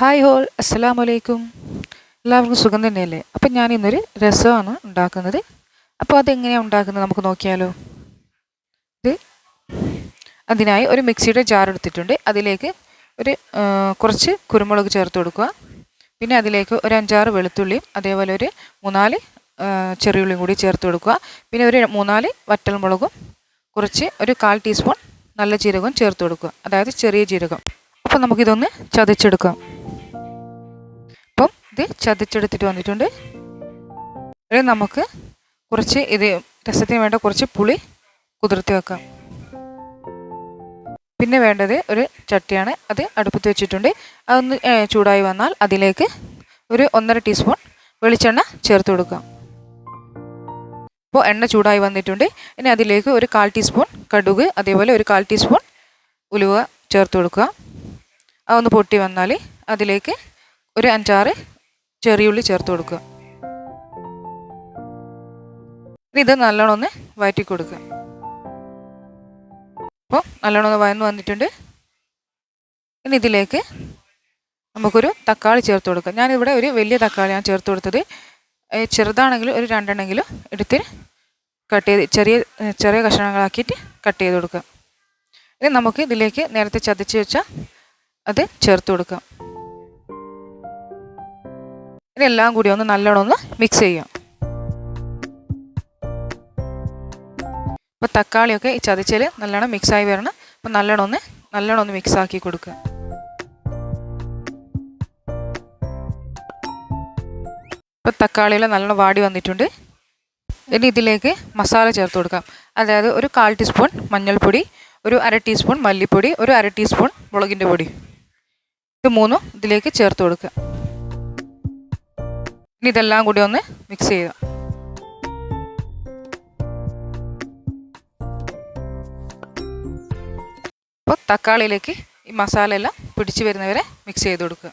Hi whole അസ്സലാമു അലൈക്കും. എല്ലാവർക്കും സുഖം തന്നെയല്ലേ? അപ്പം ഞാൻ ഇന്നൊരു രസമാണ് ഉണ്ടാക്കുന്നത്. അപ്പോൾ അതെങ്ങനെയാണ് ഉണ്ടാക്കുന്നത് നമുക്ക് നോക്കിയാലോ. ഇത് അതിനായി ഒരു മിക്സിയുടെ ജാർ എടുത്തിട്ടുണ്ട്. അതിലേക്ക് ഒരു കുറച്ച് കുരുമുളക് ചേർത്ത് കൊടുക്കുക. പിന്നെ അതിലേക്ക് ഒരു 5-6 വെളുത്തുള്ളിയും അതേപോലെ ഒരു 3-4 ചെറിയുള്ളിയും കൂടി ചേർത്ത് കൊടുക്കുക. പിന്നെ ഒരു 3-4 വറ്റൽമുളകും കുറച്ച് ഒരു 1/4 ടീസ്പൂൺ നല്ല ജീരകവും ചേർത്ത് കൊടുക്കുക, അതായത് ചെറിയ ജീരകം. അപ്പോൾ നമുക്കിതൊന്ന് ചതച്ചെടുക്കാം. അപ്പം ഇത് ചതച്ചെടുത്തിട്ട് വന്നിട്ടുണ്ട്. നമുക്ക് കുറച്ച് ഇത് രസത്തിന് വേണ്ട കുറച്ച് പുളി കുതിർത്തി വെക്കാം. പിന്നെ വേണ്ടത് ഒരു ചട്ടിയാണ്, അത് അടുപ്പത്ത് വെച്ചിട്ടുണ്ട്. അതൊന്ന് ചൂടായി വന്നാൽ അതിലേക്ക് ഒരു 1.5 ടീസ്പൂൺ വെളിച്ചെണ്ണ ചേർത്ത് കൊടുക്കാം. അപ്പോൾ എണ്ണ ചൂടായി വന്നിട്ടുണ്ട്. ഇനി അതിലേക്ക് ഒരു 1/4 ടീസ്പൂൺ കടുക് അതേപോലെ ഒരു 1/4 ടീസ്പൂൺ ഉലുവ ചേർത്ത് കൊടുക്കുക. അതൊന്ന് പൊട്ടി വന്നാൽ അതിലേക്ക് ഒരു 5-6 ചെറിയുള്ളി ചേർത്ത് കൊടുക്കുക. ഇത് നല്ലോണം ഒന്ന് വഴറ്റി കൊടുക്കുക. അപ്പോൾ നല്ലോണം ഒന്ന് വഴന്ന് വന്നിട്ടുണ്ട്. ഇനി ഇതിലേക്ക് നമുക്കൊരു തക്കാളി ചേർത്ത് കൊടുക്കാം. ഞാനിവിടെ ഒരു വലിയ തക്കാളിയാണ് ചേർത്ത് കൊടുത്തത്. ചെറുതാണെങ്കിലും ഒരു 2 എണ്ണമെങ്കിലും എടുത്ത് കട്ട് ചെയ്ത് ചെറിയ ചെറിയ കഷ്ണങ്ങളാക്കിയിട്ട് കട്ട് ചെയ്ത് കൊടുക്കാം. ഇനി നമുക്ക് ഇതിലേക്ക് നേരത്തെ ചതച്ച് വെച്ച അത് ചേർത്ത് കൊടുക്കാം. ഇനി എല്ലാം കൂടി ഒന്ന് നല്ലോണം ഒന്ന് മിക്സ് ചെയ്യാം. അപ്പോൾ തക്കാളിയൊക്കെ ഈ ചതച്ചതിൽ നല്ലോണം മിക്സായി വരണം. അപ്പോൾ നല്ലോണം ഒന്ന് മിക്സ് ആക്കി കൊടുക്കുക. ഇപ്പോൾ തക്കാളിയെല്ലാം നല്ലോണം വാടി വന്നിട്ടുണ്ട്. ഇനി ഇതിലേക്ക് മസാല ചേർത്ത് കൊടുക്കാം. അതായത് ഒരു 1/4 ടീസ്പൂൺ മഞ്ഞൾപ്പൊടി, ഒരു 1/2 ടീസ്പൂൺ മല്ലിപ്പൊടി, ഒരു 1/2 ടീസ്പൂൺ മുളകിൻ്റെ പൊടി, ഇത് 3 ഇതിലേക്ക് ചേർത്ത് കൊടുക്കുക. ഇനി ഇതെല്ലാം കൂടി ഒന്ന് മിക്സ് ചെയ്യുക. അപ്പോൾ തക്കാളിയിലേക്ക് ഈ മസാല എല്ലാം പിടിച്ചു വരുന്നവരെ മിക്സ് ചെയ്ത് കൊടുക്കുക.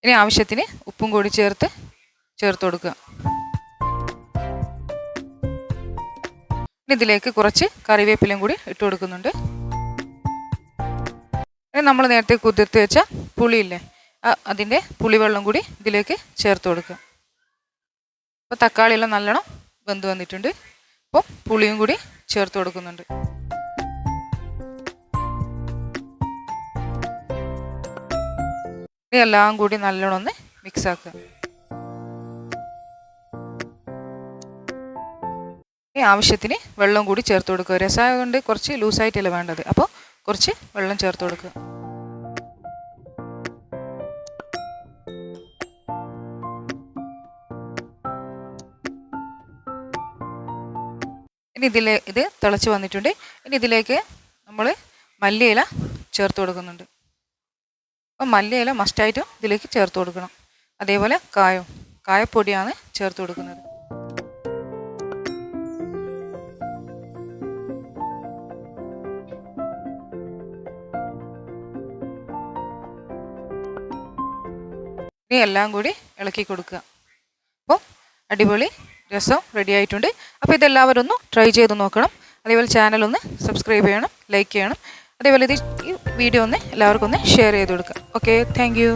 ഇനി ആവശ്യത്തിന് ഉപ്പും കൂടി ചേർത്ത് കൊടുക്കുക. ഇനി ഇതിലേക്ക് കുറച്ച് കറിവേപ്പിലയും കൂടി ഇട്ട് കൊടുക്കുന്നുണ്ട്. ഇനി നമ്മൾ നേരത്തെ കുതിർത്ത് വെച്ച പുളിയില്ലേ, അതിൻ്റെ പുളിവെള്ളം കൂടി ഇതിലേക്ക് ചേർത്ത് കൊടുക്കുക. അപ്പോൾ തക്കാളിയെല്ലാം നല്ലോണം വെന്ത് വന്നിട്ടുണ്ട്. അപ്പോൾ പുളിയും കൂടി ചേർത്ത് കൊടുക്കുന്നുണ്ട്. ഇതെല്ലാം കൂടി നല്ലോണം ഒന്ന് മിക്സ് ആക്കുക. ഈ ആവശ്യത്തിന് വെള്ളം കൂടി ചേർത്ത് കൊടുക്കുക. രസമായതുകൊണ്ട് കുറച്ച് ലൂസായിട്ടല്ല വേണ്ടത്, അപ്പോൾ കുറച്ച് വെള്ളം ചേർത്ത് കൊടുക്കുക. ഇനി ഇത് തിളച്ച് വന്നിട്ടുണ്ട്. ഇനി ഇതിലേക്ക് നമ്മൾ മല്ലിയില ചേർത്ത് കൊടുക്കുന്നുണ്ട്. അപ്പോൾ മല്ലിയില മസ്റ്റായിട്ടും ഇതിലേക്ക് ചേർത്ത് കൊടുക്കണം. അതേപോലെ കായപ്പൊടിയാണ് ചേർത്ത് കൊടുക്കുന്നത്. ഇനി എല്ലാം കൂടി ഇളക്കി കൊടുക്കുക. അപ്പോൾ അടിപൊളി രസം റെഡി ആയിട്ടുണ്ട്. അപ്പോൾ ഇതെല്ലാവരും ഒന്ന് ട്രൈ ചെയ്ത് നോക്കണം. അതേപോലെ ചാനൽ ഒന്ന് സബ്സ്ക്രൈബ് ചെയ്യണം, ലൈക്ക് ചെയ്യണം. അതേപോലെ ഈ വീഡിയോ ഒന്ന് എല്ലാവർക്കും ഒന്ന് ഷെയർ ചെയ്ത് കൊടുക്കുക. Okay, thank you.